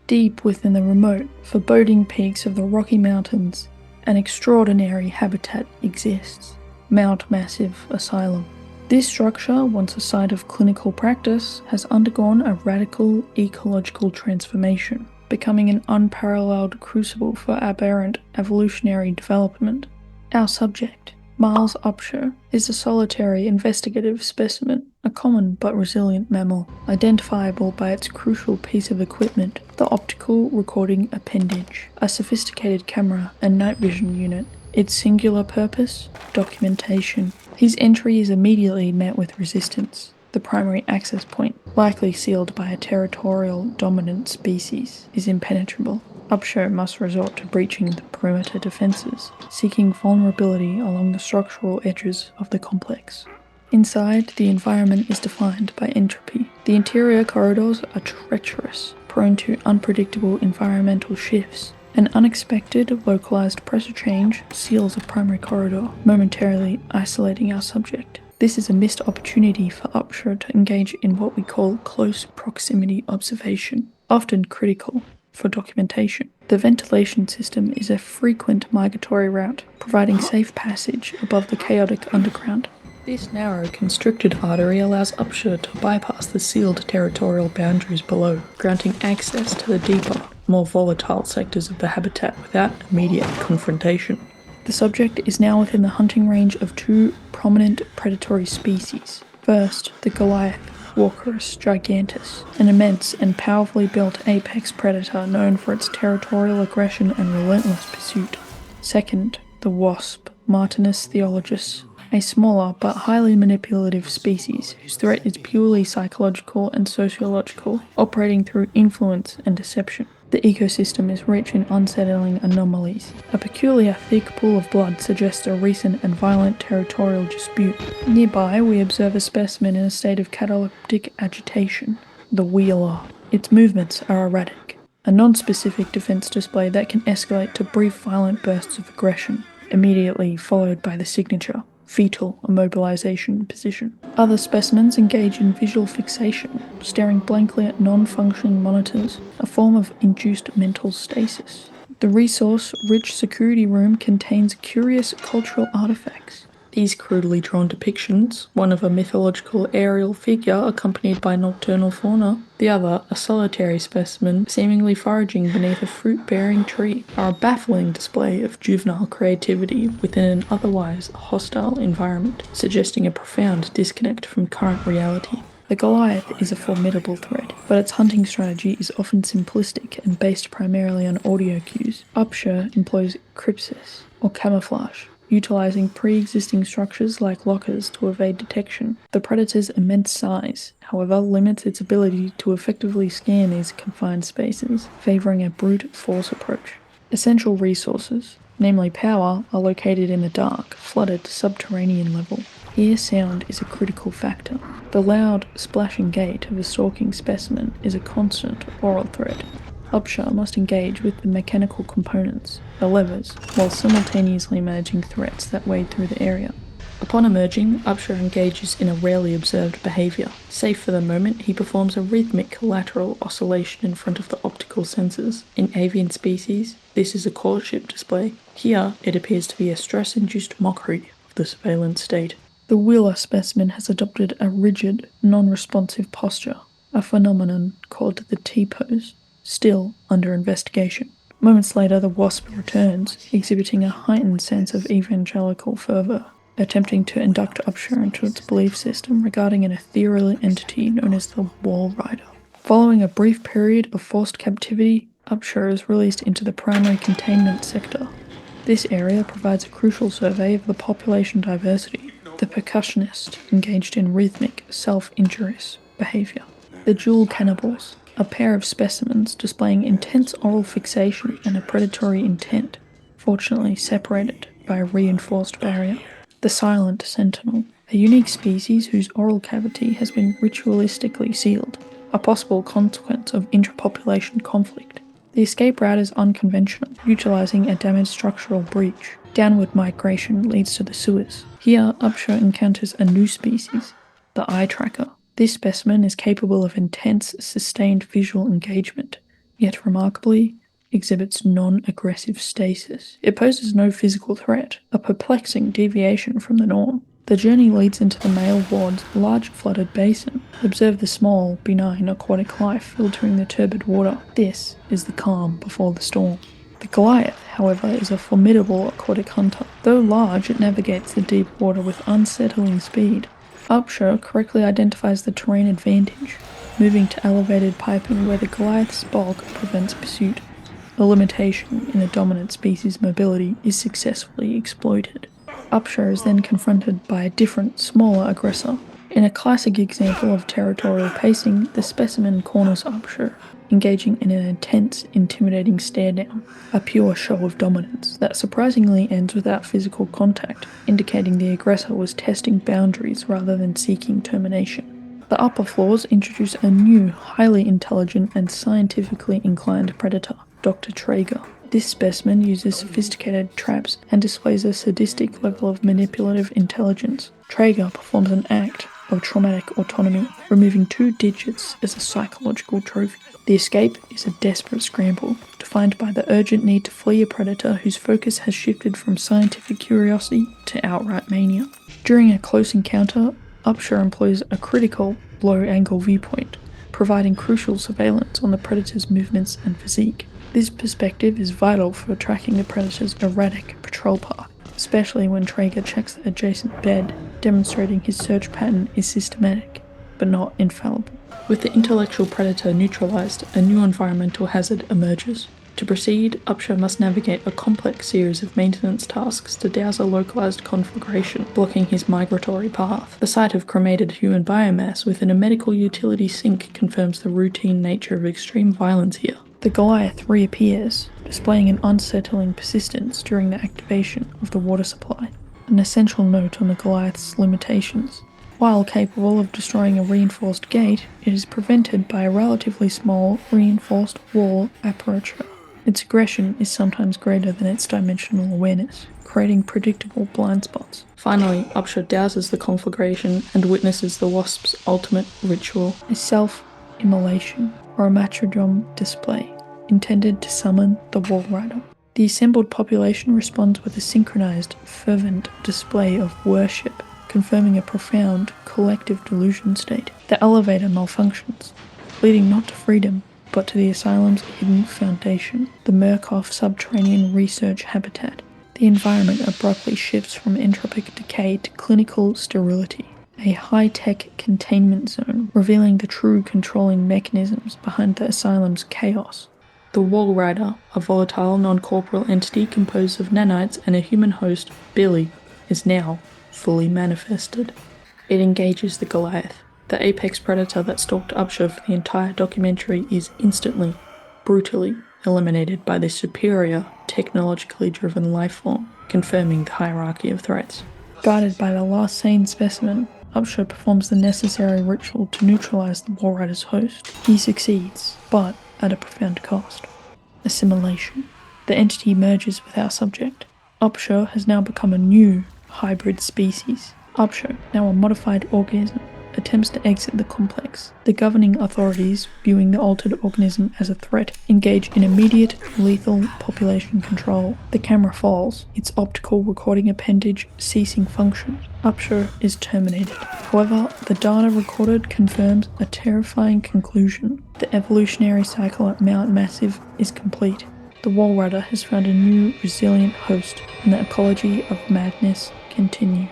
Deep within the remote, foreboding peaks of the Rocky Mountains, an extraordinary habitat exists, Mount Massive Asylum. This structure, once a site of clinical practice, has undergone a radical ecological transformation, becoming an unparalleled crucible for aberrant evolutionary development. Our subject, Miles Upshur, is a solitary investigative specimen, a common but resilient mammal, identifiable by its crucial piece of equipment, the optical recording appendage, a sophisticated camera and night vision unit. Its singular purpose? Documentation. His entry is immediately met with resistance. The primary access point, likely sealed by a territorial dominant species, is impenetrable. Upshur must resort to breaching the perimeter defenses, seeking vulnerability along the structural edges of the complex. Inside, the environment is defined by entropy. The interior corridors are treacherous, prone to unpredictable environmental shifts. An unexpected, localized pressure change seals a primary corridor, momentarily isolating our subject. This is a missed opportunity for Upshur to engage in what we call close proximity observation, often critical for documentation. The ventilation system is a frequent migratory route, providing safe passage above the chaotic underground. This narrow, constricted artery allows Upshur to bypass the sealed territorial boundaries below, granting access to the deeper, more volatile sectors of the habitat without immediate confrontation. The subject is now within the hunting range of two prominent predatory species. First, the Goliath, Walrus gigantus, an immense and powerfully built apex predator known for its territorial aggression and relentless pursuit. Second, the wasp, Martinus theologus, a smaller but highly manipulative species whose threat is purely psychological and sociological, operating through influence and deception. The ecosystem is rich in unsettling anomalies. A peculiar thick pool of blood suggests a recent and violent territorial dispute. Nearby, we observe a specimen in a state of cataleptic agitation, the wheeler. Its movements are erratic, a non-specific defense display that can escalate to brief violent bursts of aggression, immediately followed by the signature, fetal immobilization position. Other specimens engage in visual fixation, staring blankly at non-functioning monitors, a form of induced mental stasis. The resource-rich security room contains curious cultural artifacts. These crudely drawn depictions, one of a mythological aerial figure accompanied by nocturnal fauna, the other a solitary specimen seemingly foraging beneath a fruit-bearing tree, are a baffling display of juvenile creativity within an otherwise hostile environment, suggesting a profound disconnect from current reality. The Goliath is a formidable threat, but its hunting strategy is often simplistic and based primarily on audio cues. Upshur employs crypsis, or camouflage, utilizing pre-existing structures like lockers to evade detection. The predator's immense size, however, limits its ability to effectively scan these confined spaces, favoring a brute force approach. Essential resources, namely power, are located in the dark, flooded subterranean level. Here sound is a critical factor. The loud, splashing gait of a stalking specimen is a constant oral threat. Upshur must engage with the mechanical components, the levers, while simultaneously managing threats that wade through the area. Upon emerging, Upshur engages in a rarely observed behavior. Safe for the moment, he performs a rhythmic lateral oscillation in front of the optical sensors. In avian species, this is a courtship display. Here, it appears to be a stress-induced mockery of the surveillance state. The wheeler specimen has adopted a rigid, non-responsive posture, a phenomenon called the T-pose, still under investigation. Moments later, the wasp returns, exhibiting a heightened sense of evangelical fervor, attempting to induct Upshur into its belief system regarding an ethereal entity known as the Walrider. Following a brief period of forced captivity, Upshur is released into the primary containment sector. This area provides a crucial survey of the population diversity. The percussionist engaged in rhythmic, self-injurious behavior. The jewel cannibals, a pair of specimens displaying intense oral fixation and a predatory intent, fortunately separated by a reinforced barrier. The silent sentinel, a unique species whose oral cavity has been ritualistically sealed, a possible consequence of intrapopulation conflict. The escape route is unconventional, utilizing a damaged structural breach. Downward migration leads to the sewers. Here, Upshur encounters a new species, the eye tracker. This specimen is capable of intense, sustained visual engagement, yet remarkably, exhibits non-aggressive stasis. It poses no physical threat, a perplexing deviation from the norm. The journey leads into the male ward's large flooded basin. Observe the small, benign aquatic life filtering the turbid water. This is the calm before the storm. The Goliath, however, is a formidable aquatic hunter. Though large, it navigates the deep water with unsettling speed. Upshur correctly identifies the terrain advantage, moving to elevated piping where the Goliath's bulk prevents pursuit. A limitation in the dominant species' mobility is successfully exploited. Upshur is then confronted by a different, smaller aggressor. In a classic example of territorial pacing, the specimen corners Upshur, engaging in an intense, intimidating stare-down, a pure show of dominance that surprisingly ends without physical contact, indicating the aggressor was testing boundaries rather than seeking termination. The upper floors introduce a new, highly intelligent and scientifically inclined predator, Dr. Traeger. This specimen uses sophisticated traps and displays a sadistic level of manipulative intelligence. Traeger performs an act of traumatic autonomy, removing 2 digits as a psychological trophy. The escape is a desperate scramble, defined by the urgent need to flee a predator whose focus has shifted from scientific curiosity to outright mania. During a close encounter, Upshur employs a critical, low-angle viewpoint, providing crucial surveillance on the predator's movements and physique. This perspective is vital for tracking the predator's erratic patrol path, especially when Traeger checks the adjacent bed, demonstrating his search pattern is systematic, but not infallible. With the intellectual predator neutralized, a new environmental hazard emerges. To proceed, Upshur must navigate a complex series of maintenance tasks to douse a localized conflagration, blocking his migratory path. The sight of cremated human biomass within a medical utility sink confirms the routine nature of extreme violence here. The Goliath reappears, displaying an unsettling persistence during the activation of the water supply. An essential note on the Goliath's limitations. While capable of destroying a reinforced gate, it is prevented by a relatively small, reinforced wall aperture. Its aggression is sometimes greater than its dimensional awareness, creating predictable blind spots. Finally, Upshur douses the conflagration and witnesses the wasp's ultimate ritual, a self-immolation, or a martyrdom display, intended to summon the Walrider. The assembled population responds with a synchronized, fervent display of worship, confirming a profound, collective delusion state. The elevator malfunctions, leading not to freedom, but to the asylum's hidden foundation, the Murkoff subterranean research habitat. The environment abruptly shifts from entropic decay to clinical sterility, a high-tech containment zone, revealing the true controlling mechanisms behind the asylum's chaos. The Walrider, a volatile, non-corporeal entity composed of nanites and a human host, Billy, is now fully manifested. It engages the Goliath. The apex predator that stalked Upshur for the entire documentary is instantly, brutally eliminated by the superior, technologically driven lifeform, confirming the hierarchy of threats. Guided by the last sane specimen, Upshur performs the necessary ritual to neutralize the Walrider's host. He succeeds, but at a profound cost. Assimilation. The entity merges with our subject. Upshur has now become a new, hybrid species. Upshur, now a modified organism, attempts to exit the complex. The governing authorities, viewing the altered organism as a threat, engage in immediate, lethal population control. The camera falls, its optical recording appendage ceasing function. Upshur is terminated. However, the data recorded confirms a terrifying conclusion. The evolutionary cycle at Mount Massive is complete. The Walrider has found a new, resilient host, and the ecology of madness continues.